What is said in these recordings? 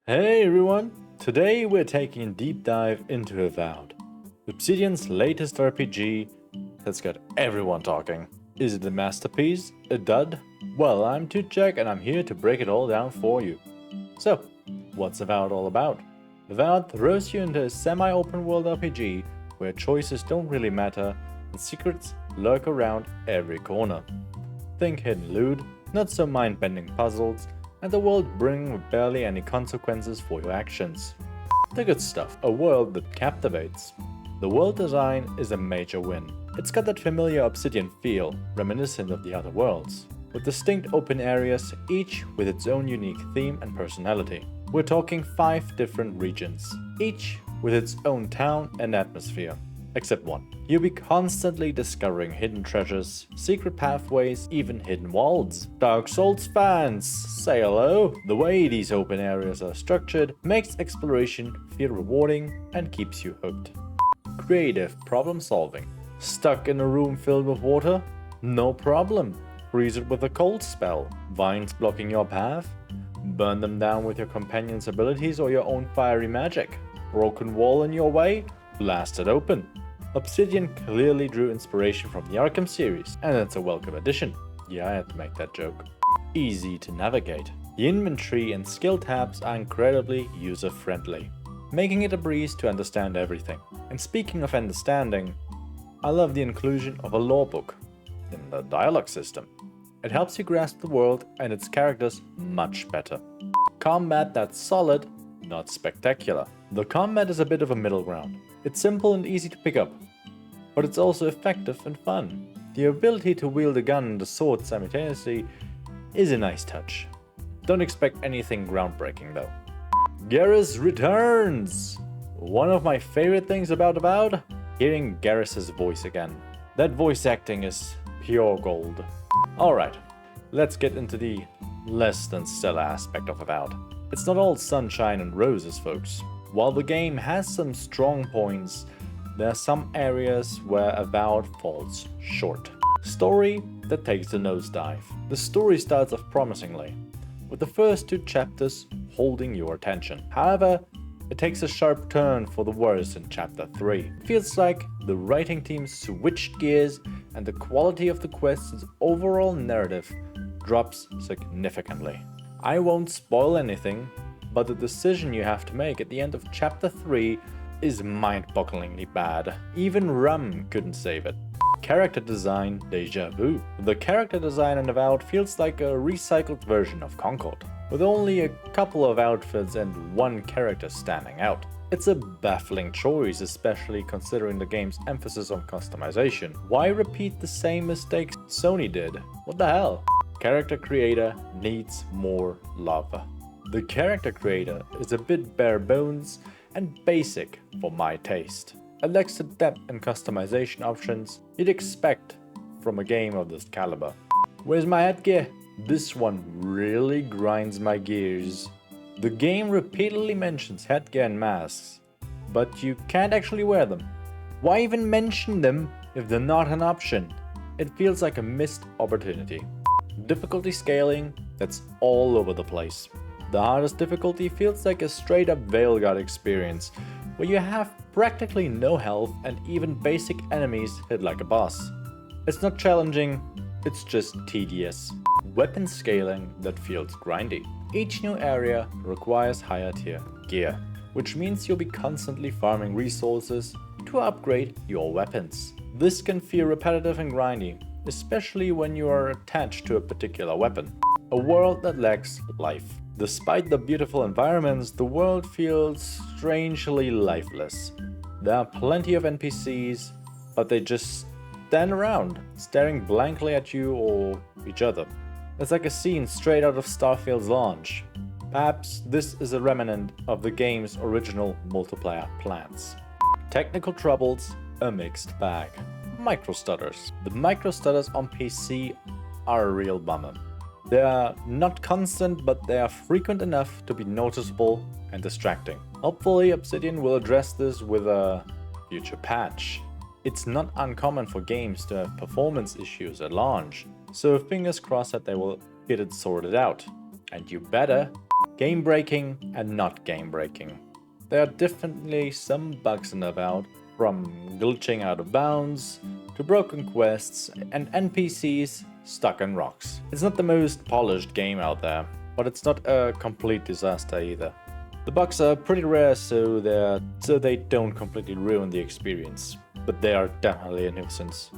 Hey everyone! Today we're taking a deep dive into Avowed, Obsidian's latest RPG that's got everyone talking. Is it a masterpiece? A dud? Well, I'm TwoChack and I'm here to break it all down for you. So, what's Avowed all about? Avowed throws you into a semi-open world RPG where choices don't really matter and secrets lurk around every corner. Think hidden loot, not so mind-bending puzzles, and the world bringing with barely any consequences for your actions. The good stuff, a world that captivates. The world design is a major win. It's got that familiar Obsidian feel, reminiscent of the other worlds, with distinct open areas, each with its own unique theme and personality. We're talking 5 different regions, each with its own town and atmosphere. Except one. You'll be constantly discovering hidden treasures, secret pathways, even hidden worlds. Dark Souls fans, say hello! The way these open areas are structured makes exploration feel rewarding and keeps you hooked. Creative problem solving. Stuck in a room filled with water? No problem. Freeze it with a cold spell. Vines blocking your path? Burn them down with your companion's abilities or your own fiery magic. Broken wall in your way? Blast it open. Obsidian clearly drew inspiration from the Arkham series, and it's a welcome addition. Yeah, I had to make that joke. Easy to navigate. The inventory and skill tabs are incredibly user-friendly, making it a breeze to understand everything. And speaking of understanding, I love the inclusion of a lore book in the dialogue system. It helps you grasp the world and its characters much better. Combat that's solid, not spectacular. The combat is a bit of a middle ground. It's simple and easy to pick up, but it's also effective and fun. The ability to wield a gun and a sword simultaneously is a nice touch. Don't expect anything groundbreaking though. Garrus returns! One of my favorite things about Avowed? Hearing Garrus' voice again. That voice acting is pure gold. Alright, let's get into the less than stellar aspect of Avowed. It's not all sunshine and roses, folks. While the game has some strong points, there are some areas where Avowed falls short. Story that takes a nosedive. The story starts off promisingly, with the first 2 chapters holding your attention. However, it takes a sharp turn for the worse in chapter 3. It feels like the writing team switched gears and the quality of the quest's overall narrative drops significantly. I won't spoil anything, but the decision you have to make at the end of chapter 3 is mind-bogglingly bad. Even Rum couldn't save it. Character design déjà vu. The character design in Avowed feels like a recycled version of Concord, with only a couple of outfits and one character standing out. It's a baffling choice, especially considering the game's emphasis on customization. Why repeat the same mistakes Sony did? What the hell? Character creator needs more love. The character creator is a bit bare bones and basic for my taste. It lacks the depth and customization options you'd expect from a game of this caliber. Where's my headgear? This one really grinds my gears. The game repeatedly mentions headgear and masks, but you can't actually wear them. Why even mention them if they're not an option? It feels like a missed opportunity. Difficulty scaling that's all over the place. The hardest difficulty feels like a straight up Veilguard experience, where you have practically no health and even basic enemies hit like a boss. It's not challenging, it's just tedious. Weapon scaling that feels grindy. Each new area requires higher tier gear, which means you'll be constantly farming resources to upgrade your weapons. This can feel repetitive and grindy, especially when you are attached to a particular weapon. A world that lacks life. Despite the beautiful environments, the world feels strangely lifeless. There are plenty of NPCs, but they just stand around, staring blankly at you or each other. It's like a scene straight out of Starfield's launch. Perhaps this is a remnant of the game's original multiplayer plans. Technical troubles, a mixed bag. Microstutters. The microstutters on PC are a real bummer. They are not constant, but they are frequent enough to be noticeable and distracting. Hopefully Obsidian will address this with a future patch. It's not uncommon for games to have performance issues at launch, so fingers crossed that they will get it sorted out. And you better. game breaking and not game breaking. There are definitely some bugs in Avowed, from glitching out of bounds to broken quests and NPCs stuck in rocks. It's not the most polished game out there, but it's not a complete disaster either. The bugs are pretty rare, so they don't completely ruin the experience, but they are definitely a nuisance.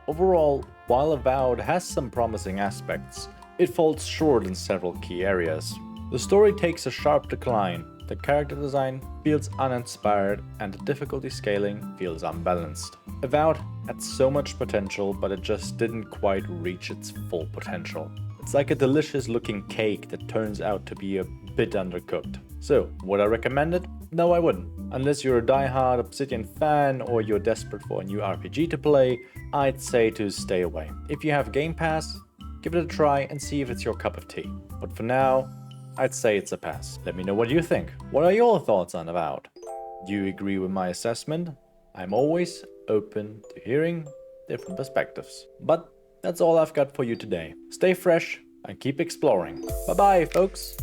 Overall, while Avowed has some promising aspects, it falls short in several key areas. The story takes a sharp decline, the character design feels uninspired, and the difficulty scaling feels unbalanced. Avowed had so much potential, but it just didn't quite reach its full potential. It's like a delicious looking cake that turns out to be a bit undercooked. So, would I recommend it? No, I wouldn't. Unless you're a die-hard Obsidian fan or you're desperate for a new RPG to play, I'd say to stay away. If you have Game Pass, give it a try and see if it's your cup of tea. But for now, I'd say it's a pass. Let me know what you think. What are your thoughts on Avowed? Do you agree with my assessment? I'm always open to hearing different perspectives. But that's all I've got for you today. Stay fresh and keep exploring. Bye bye, folks!